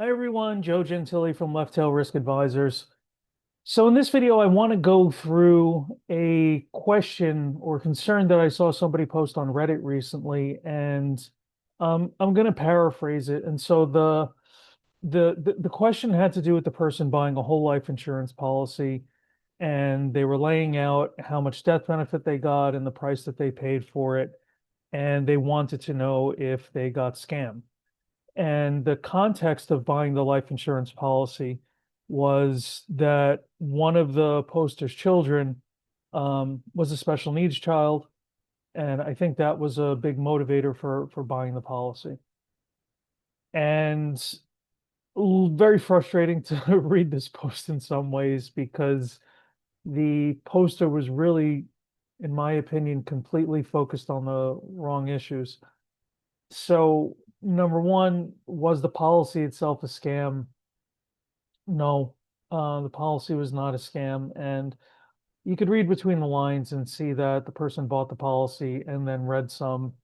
Hi everyone, Joe Gentili from Left Tail Risk Advisors. So in this video, I want to go through a question or concern that I saw somebody post on Reddit recently, and I'm going to paraphrase it. And so the question had to do with the person buying a whole life insurance policy, and they were laying out how much death benefit they got and the price that they paid for it, and they wanted to know if they got scammed. And the context of buying the life insurance policy was that one of the poster's children was a special needs child. And I think that was a big motivator for buying the policy. And very frustrating to read this post in some ways because the poster was really, in my opinion, completely focused on the wrong issues. So, number one, was the policy itself a scam? No, the policy was not a scam. And you could read between the lines and see that the person bought the policy and then read some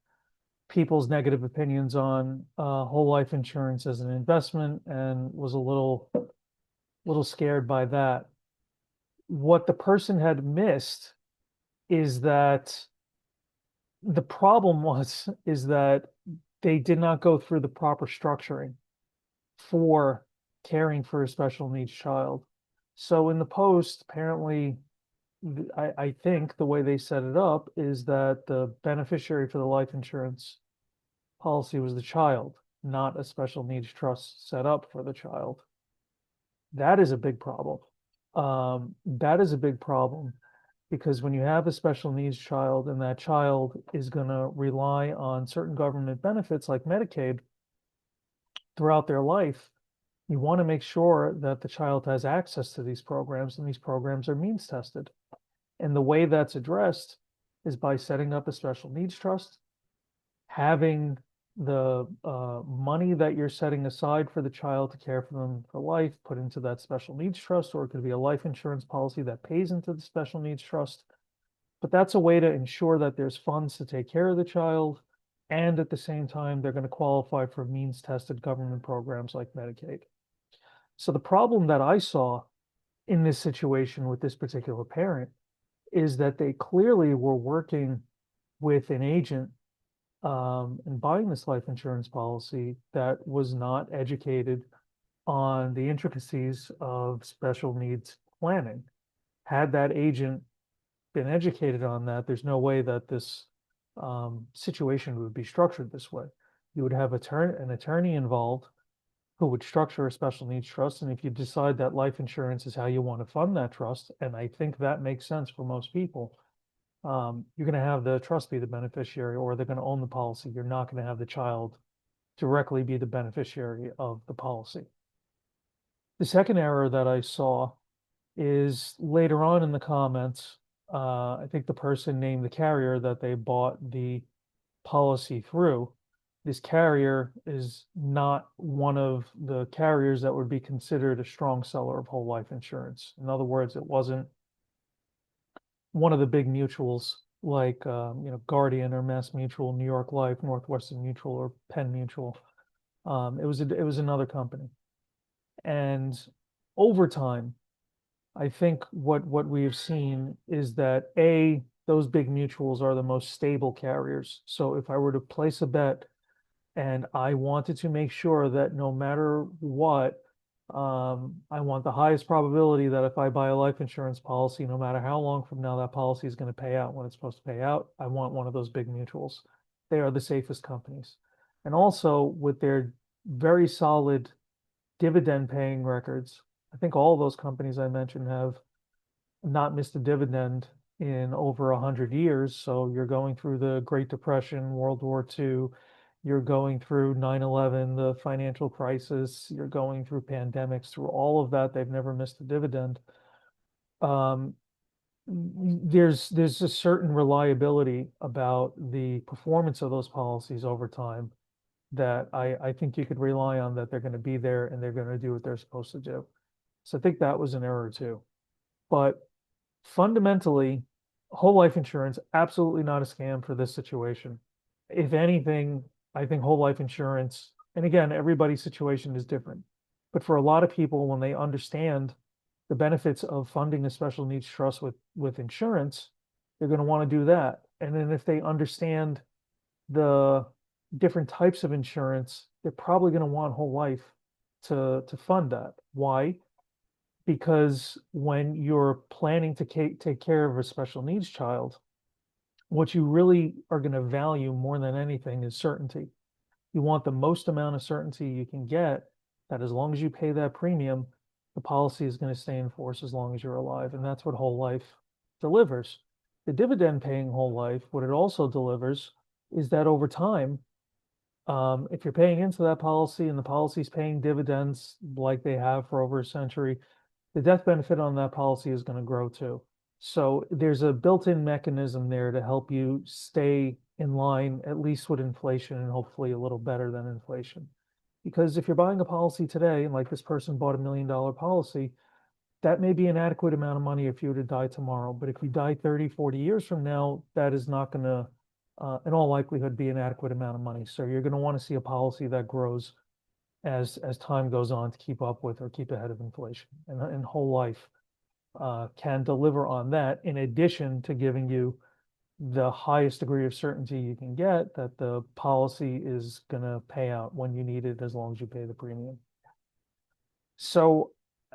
people's negative opinions on whole life insurance as an investment and was a little scared by that. What the person had missed is that the problem was is that they did not go through the proper structuring for caring for a special needs child. So in the post, apparently, I think the way they set it up is that the beneficiary for the life insurance policy was the child, not a special needs trust set up for the child. That is a big problem. That is a big problem because when you have a special needs child and that child is going to rely on certain government benefits like Medicaid throughout their life, you want to make sure that the child has access to these programs and these programs are means tested. And the way that's addressed is by setting up a special needs trust, having the money that you're setting aside for the child to care for them for life put into that special needs trust, or it could be a life insurance policy that pays into the special needs trust. But that's a way to ensure that there's funds to take care of the child. And at the same time, they're going to qualify for means tested government programs like Medicaid. So the problem that I saw in this situation with this particular parent is that they clearly were working with an agent and buying this life insurance policy that was not educated on the intricacies of special needs planning. Had that agent been educated on that, there's no way that this situation would be structured this way. You would have an attorney involved who would structure a special needs trust. And if you decide that life insurance is how you want to fund that trust, and I think that makes sense for most people, you're going to have the trust be the beneficiary, or they're going to own the policy. You're not going to have the child directly be the beneficiary of the policy. The second error that I saw is later on in the comments. I think the person named the carrier that they bought the policy through. This carrier is not one of the carriers that would be considered a strong seller of whole life insurance. In other words, it wasn't one of the big mutuals like Guardian or Mass Mutual, New York Life, Northwestern Mutual, or Penn Mutual. It was another company. And over time, I think what we have seen is that those big mutuals are the most stable carriers. So if I were to place a bet and I wanted to make sure that no matter what, I want the highest probability that if I buy a life insurance policy, no matter how long from now that policy is going to pay out when it's supposed to pay out, I want one of those big mutuals. They are the safest companies. And also with their very solid dividend paying records, I think all those companies I mentioned have not missed a dividend in over 100 years. So you're going through the Great Depression, World War II, you're going through 9/11, the financial crisis, you're going through pandemics, through all of that, they've never missed a dividend. Um, there's a certain reliability about the performance of those policies over time that I think you could rely on, that they're going to be there and they're going to do what they're supposed to do. So I think that was an error too. But fundamentally, whole life insurance, absolutely not a scam for this situation. If anything, I think whole life insurance, and again, everybody's situation is different. But for a lot of people, when they understand the benefits of funding a special needs trust with insurance, they're going to want to do that. And then if they understand the different types of insurance, they're probably going to want whole life to fund that. Why? Because when you're planning to take care of a special needs child, what you really are going to value more than anything is certainty. You want the most amount of certainty you can get, that as long as you pay that premium, the policy is going to stay in force as long as you're alive. And that's what whole life delivers. The dividend paying whole life, what it also delivers is that over time, if you're paying into that policy and the policy is paying dividends like they have for over a century, the death benefit on that policy is going to grow too. So there's a built-in mechanism there to help you stay in line, at least with inflation, and hopefully a little better than inflation. Because if you're buying a policy today, and like this person bought $1 million policy, that may be an adequate amount of money if you were to die tomorrow. But if you die 30, 40 years from now, that is not going to, in all likelihood, be an adequate amount of money. So you're going to want to see a policy that grows as time goes on to keep up with or keep ahead of inflation. And whole life can deliver on that, in addition to giving you the highest degree of certainty you can get that the policy is going to pay out when you need it, as long as you pay the premium. So,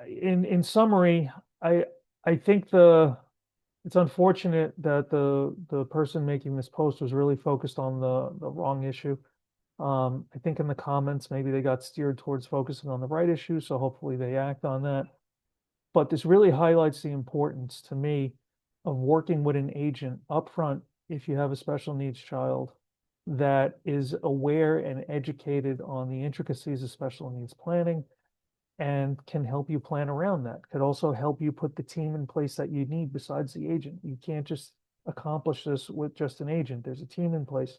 in summary, I I think it's unfortunate that the person making this post was really focused on the wrong issue. I think in the comments, maybe they got steered towards focusing on the right issue, so hopefully they act on that. But this really highlights the importance to me of working with an agent upfront if you have a special needs child that is aware and educated on the intricacies of special needs planning and can help you plan around that. Could also help you put the team in place that you need besides the agent. You can't just accomplish this with just an agent. There's a team in place.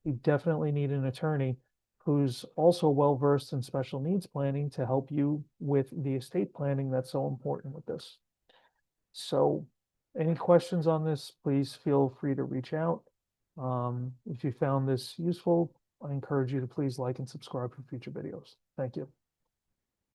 You definitely need an attorney who's also well versed in special needs planning to help you with the estate planning that's so important with this. So, any questions on this, please feel free to reach out. If you found this useful, I encourage you to please like and subscribe for future videos. Thank you.